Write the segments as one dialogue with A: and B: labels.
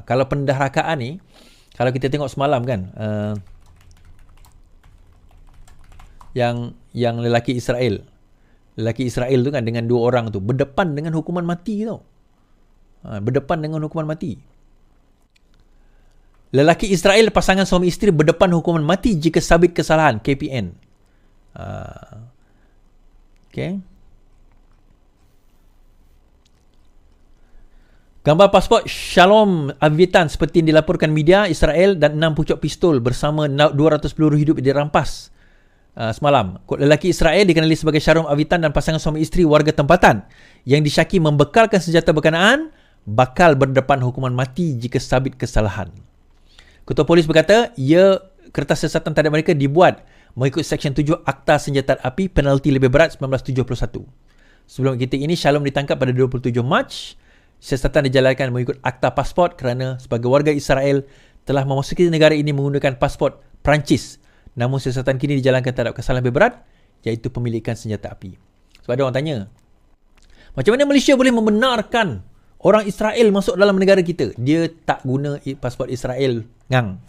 A: Kalau pendahrakaan ni, kalau kita tengok semalam kan, yang lelaki Israel tu kan dengan 2 orang tu berdepan dengan hukuman mati tau. Berdepan dengan hukuman mati. Lelaki Israel pasangan suami isteri berdepan hukuman mati jika sabit kesalahan, KPN. Okay. Gambar pasport Shalom Avitan seperti yang dilaporkan media, Israel dan 6 pucuk pistol bersama 200 peluru hidup dirampas semalam. Lelaki Israel dikenali sebagai Shalom Avitan dan pasangan suami isteri warga tempatan yang disyaki membekalkan senjata berkenaan bakal berdepan hukuman mati jika sabit kesalahan. Ketua Polis berkata, kertas siasatan terhadap mereka dibuat mengikut Seksyen 7 Akta Senjata Api penalti lebih berat 1971. Sebelum kita ini, Shalom ditangkap pada 27 Mac. Siasatan dijalankan mengikut Akta Pasport kerana sebagai warga Israel telah memasuki negara ini menggunakan pasport Perancis. Namun siasatan kini dijalankan terhadap kesalahan lebih berat, iaitu pemilikan senjata api. Sebab ada orang tanya, macam mana Malaysia boleh membenarkan orang Israel masuk dalam negara kita? Dia tak guna pasport Israel ngang.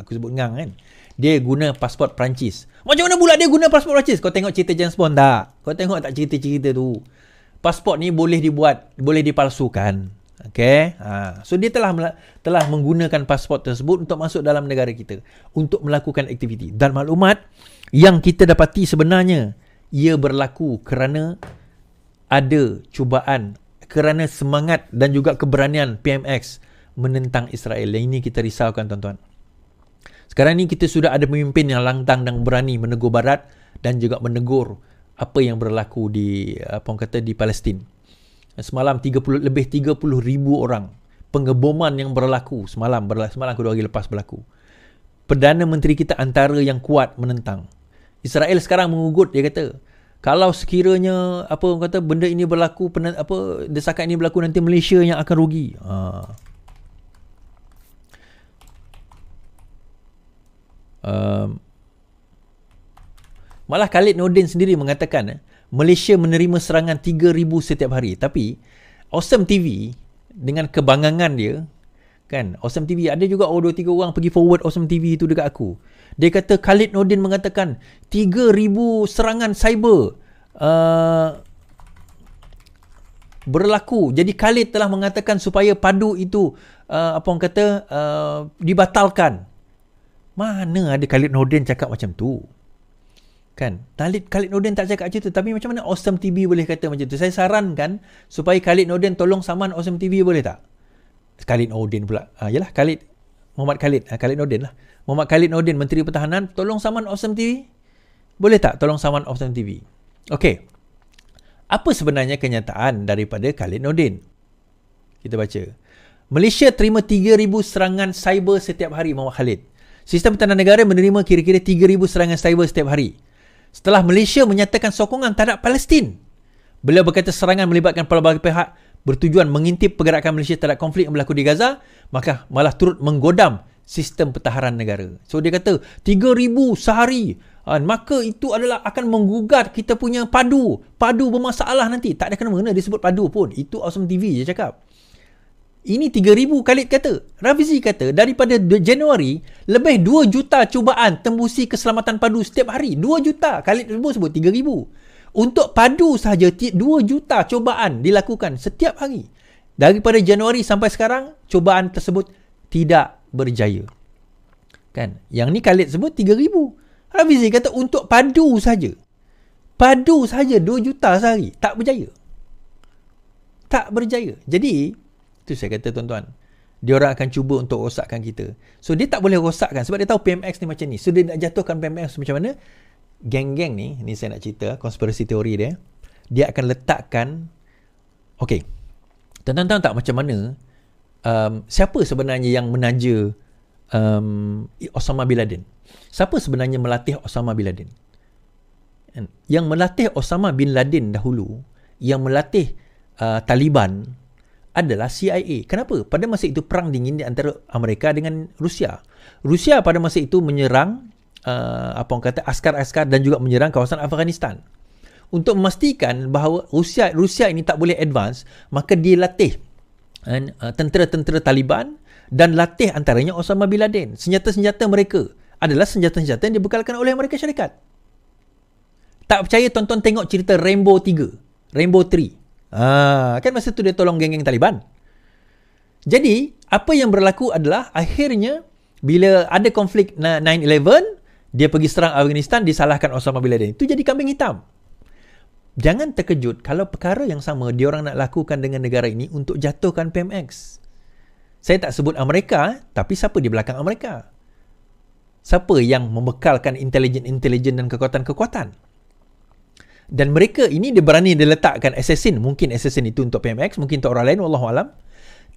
A: Aku sebut ngang kan. Dia guna pasport Perancis. Macam mana pula dia guna pasport Perancis? Kau tengok cerita James Bond tak? Kau tengok tak cerita-cerita tu? Pasport ni boleh dibuat, boleh dipalsukan. Okay? So dia telah menggunakan pasport tersebut untuk masuk dalam negara kita, untuk melakukan aktiviti. Dan maklumat yang kita dapati sebenarnya, ia berlaku kerana ada cubaan, kerana semangat dan juga keberanian PMX menentang Israel. Yang ini kita risaukan, tuan-tuan. Sekarang ni kita sudah ada pemimpin yang lantang dan berani menegur Barat dan juga menegur apa yang berlaku di di Palestin. Semalam lebih 30,000 orang pengeboman yang berlaku semalam kedua hari lepas berlaku. Perdana Menteri kita antara yang kuat menentang. Israel sekarang mengugut, dia kata, kalau sekiranya benda ini berlaku, desakan ini berlaku, nanti Malaysia yang akan rugi. Malah Khalid Nordin sendiri mengatakan Malaysia menerima serangan 3,000 setiap hari. Tapi Awesome TV dengan kebangangan dia kan, Awesome TV ada juga 2-3 orang pergi forward Awesome TV itu dekat aku. Dia kata Khalid Nordin mengatakan 3,000 serangan cyber berlaku. Jadi Khalid telah mengatakan supaya padu itu dibatalkan. Mana ada Khalid Nordin cakap macam tu? Kan? Khalid Nordin tak cakap macam tu. Tapi macam mana Awesome TV boleh kata macam tu? Saya sarankan supaya Khalid Nordin tolong saman Awesome TV, boleh tak? Khalid Nordin pula. Yalah, Muhammad Nordin lah. Muhammad Khalid Nordin, Menteri Pertahanan, tolong saman Awesome TV. Boleh tak tolong saman Awesome TV? Okey. Apa sebenarnya kenyataan daripada Khalid Nordin? Kita baca. Malaysia terima 3,000 serangan cyber setiap hari, Muhammad Khalid. Sistem Pertahanan Negara menerima kira-kira 3,000 serangan cyber setiap hari. Setelah Malaysia menyatakan sokongan terhadap Palestin. Beliau berkata serangan melibatkan pelbagai pihak bertujuan mengintip pergerakan Malaysia terhadap konflik yang berlaku di Gaza, maka malah turut menggodam sistem pertahanan negara. So dia kata 3,000 sehari, maka itu adalah akan menggugat kita punya padu bermasalah nanti. Tak ada kena-mengena dia sebut padu pun. Itu Awesome TV je cakap. Ini 3,000 Khalid kata. Rafizi kata daripada Januari lebih 2 juta cubaan tembusi keselamatan padu setiap hari. 2 juta. Khalid sebut 3,000. Untuk padu sahaja 2 juta cubaan dilakukan setiap hari. Daripada Januari sampai sekarang cubaan tersebut tidak berjaya. Kan? Yang ni Khalid sebut 3,000. Rafizi kata untuk padu saja. Padu saja 2 juta sehari. Tak berjaya. Tak berjaya. Jadi itu saya kata, tuan-tuan, dia orang akan cuba untuk rosakkan kita. So dia tak boleh rosakkan sebab dia tahu PMX ni macam ni. So dia nak jatuhkan PMX macam mana? Geng-geng ni saya nak cerita konspirasi teori dia. Dia akan letakkan, okey, tuan-tuan tahu tak macam mana siapa sebenarnya yang menaja Osama bin Laden? Siapa sebenarnya melatih Osama bin Laden? Yang melatih Osama bin Laden dahulu, yang melatih Taliban adalah CIA. Kenapa? Pada masa itu perang dingin di antara Amerika dengan Rusia. Rusia pada masa itu menyerang askar-askar dan juga menyerang kawasan Afghanistan. Untuk memastikan bahawa Rusia ini tak boleh advance, maka dia latih tentera-tentera Taliban dan latih antaranya Osama bin Laden. Senjata-senjata mereka adalah senjata-senjata yang dibekalkan oleh Amerika Syarikat. Tak percaya, tonton tengok cerita Rainbow 3, Rainbow 3. Kan masa tu dia tolong geng-geng Taliban. Jadi, apa yang berlaku adalah akhirnya bila ada konflik 9/11, dia pergi serang Afghanistan, disalahkan Osama bin Laden. Itu jadi kambing hitam. Jangan terkejut kalau perkara yang sama diorang nak lakukan dengan negara ini untuk jatuhkan PMX. Saya tak sebut Amerika, tapi siapa di belakang Amerika? Siapa yang membekalkan intelijen dan kekuatan-kekuatan? Dan mereka ini dia berani diletakkan assassin. Mungkin assassin itu untuk PMX, mungkin untuk orang lain, wallahualam.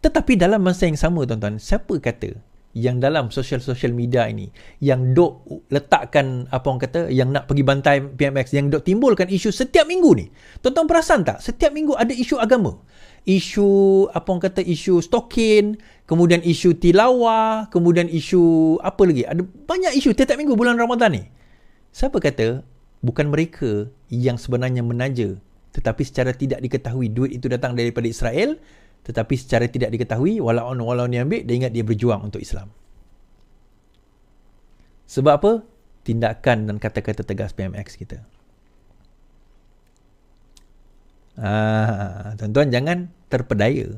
A: Tetapi dalam masa yang sama, tuan-tuan, siapa kata yang dalam social media ini, yang dok letakkan, apa orang kata, yang nak pergi bantai PMX, yang dok timbulkan isu setiap minggu ni. Tuan-tuan perasan tak? Setiap minggu ada isu agama. Isu, apa orang kata, isu stokin, kemudian isu tilawah, kemudian isu apa lagi? Ada banyak isu setiap minggu bulan Ramadan ni. Siapa kata bukan mereka yang sebenarnya menaja, tetapi secara tidak diketahui duit itu datang daripada Israel, tetapi secara tidak diketahui walau dia ambil, dia ingat dia berjuang untuk Islam. Sebab apa? Tindakan dan kata-kata tegas PMX kita. Tuan-tuan jangan terpedaya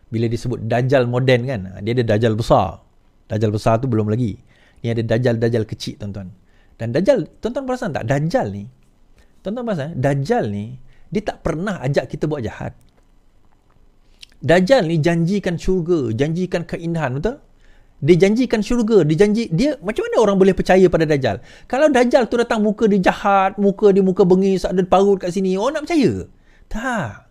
A: bila disebut Dajjal moden kan. Dia ada Dajjal besar. Dajjal besar tu belum lagi. Ni ada Dajjal kecil, tuan-tuan. Dan Dajjal, tuan-tuan perasan tak? Dajjal ni, tuan-tuan perasan? Dajjal ni, dia tak pernah ajak kita buat jahat. Dajjal ni janjikan syurga, janjikan keindahan, betul? Dia janjikan syurga, dia macam mana orang boleh percaya pada Dajjal? Kalau Dajjal tu datang muka dia jahat, muka bengis, ada parut kat sini, orang nak percaya? Tak.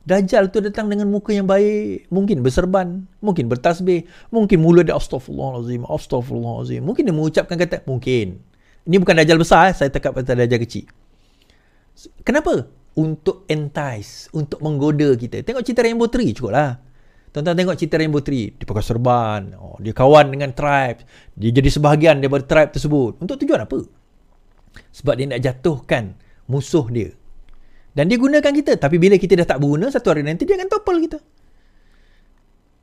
A: Dajjal tu datang dengan muka yang baik, mungkin berserban, mungkin bertasbih, mungkin mulut dia astaghfirullahalazim, astaghfirullahalazim. Mungkin dia mengucapkan kata, mungkin. Ini bukan Dajjal besar, saya tekap kata Dajjal kecil. Kenapa? Untuk entice, untuk menggoda kita. Tengok cerita Rainbow 3 cukup lah. Tuan-tuan tengok cerita Rainbow 3. Dia pakai serban, dia kawan dengan tribe, dia jadi sebahagian daripada tribe tersebut. Untuk tujuan apa? Sebab dia nak jatuhkan musuh dia. Dan dia gunakan kita. Tapi bila kita dah tak berguna, satu hari nanti dia akan topple kita.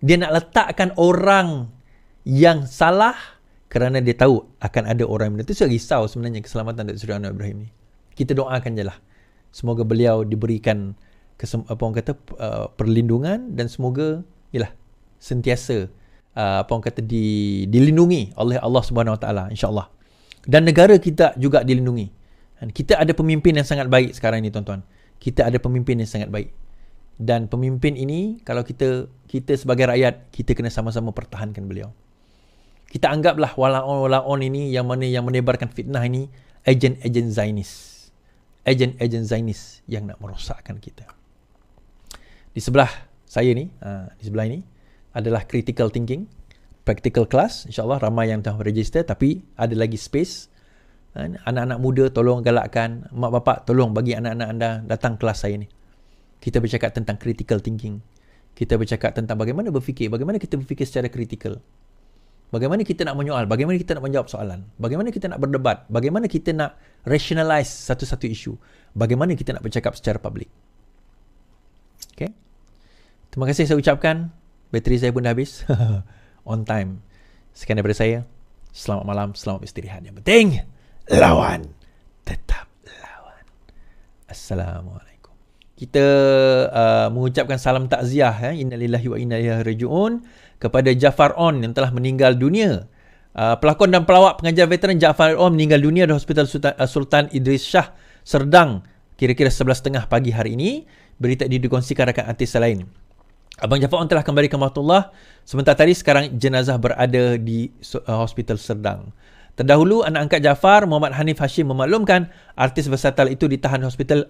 A: Dia nak letakkan orang yang salah kerana dia tahu akan ada orang yang benar. Itu saya risau sebenarnya keselamatan Datuk Seri Anwar Ibrahim ni. Kita doakan je lah. Semoga beliau diberikan perlindungan dan semoga sentiasa dilindungi oleh Allah Subhanahu Wa Taala, insya-Allah. Dan negara kita juga dilindungi. Dan kita ada pemimpin yang sangat baik sekarang ini, tuan-tuan. Kita ada pemimpin yang sangat baik. Dan pemimpin ini, kalau kita sebagai rakyat, kita kena sama-sama pertahankan beliau. Kita anggaplah walaon ini yang menebarkan fitnah ini ejen-ejen Zionis. Ejen-ejen Zionis yang nak merosakkan kita. Di sebelah saya ni, di sebelah ini adalah critical thinking, practical class. InsyaAllah ramai yang dah register, tapi ada lagi space. Anak-anak muda tolong galakkan, mak bapak tolong bagi anak-anak anda datang kelas saya ni. Kita bercakap tentang critical thinking. Kita bercakap tentang bagaimana berfikir, bagaimana kita berfikir secara kritikal. Bagaimana kita nak menyoal, bagaimana kita nak menjawab soalan, bagaimana kita nak berdebat, bagaimana kita nak rationalize satu-satu isu, bagaimana kita nak bercakap secara publik. Okay? Terima kasih saya ucapkan. Bateri saya pun dah habis. On time. Sekian daripada saya. Selamat malam, selamat istirahat. Yang penting, lawan. Tetap lawan. Assalamualaikum. Kita mengucapkan salam takziah, innalillahi wa inna ilaihi raji'un, kepada Jafar On yang telah meninggal dunia. Pelakon dan pelawak pengajar veteran Jafar On meninggal dunia di Hospital Sultan Idris Shah, Serdang, kira-kira 11.30 pagi hari ini. Berita ini dikongsikan rakan artis lain. Abang Jafar On telah kembali ke Mahmatullah. Sementara tadi, sekarang jenazah berada di Hospital Serdang. Terdahulu, anak angkat Jafar, Muhammad Hanif Hashim, memaklumkan artis versatil itu ditahan hospital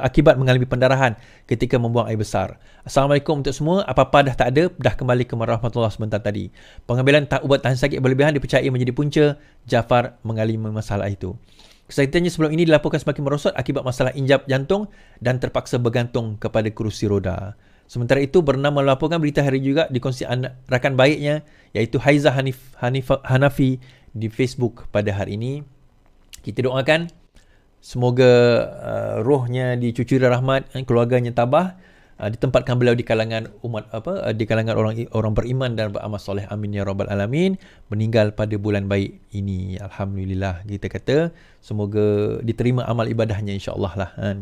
A: akibat mengalami pendarahan ketika membuang air besar. Assalamualaikum untuk semua. Apa-apa dah tak ada, dah kembali ke rahmatullah sebentar tadi. Pengambilan ubat tahan sakit berlebihan dipercayai menjadi punca Jafar mengalami masalah itu. Kesakitannya sebelum ini dilaporkan semakin merosot akibat masalah injap jantung dan terpaksa bergantung kepada kerusi roda. Sementara itu, bernama melaporkan berita hari juga dikongsi rakan baiknya, iaitu Haiza Hanafi di Facebook pada hari ini. Kita doakan semoga rohnya dicucuri rahmat, keluarganya tabah, ditempatkan beliau di kalangan umat di kalangan orang beriman dan beramal soleh. Amin ya rabbal alamin. Meninggal pada bulan baik ini, alhamdulillah kita kata. Semoga diterima amal ibadahnya, insya-Allah lah kan.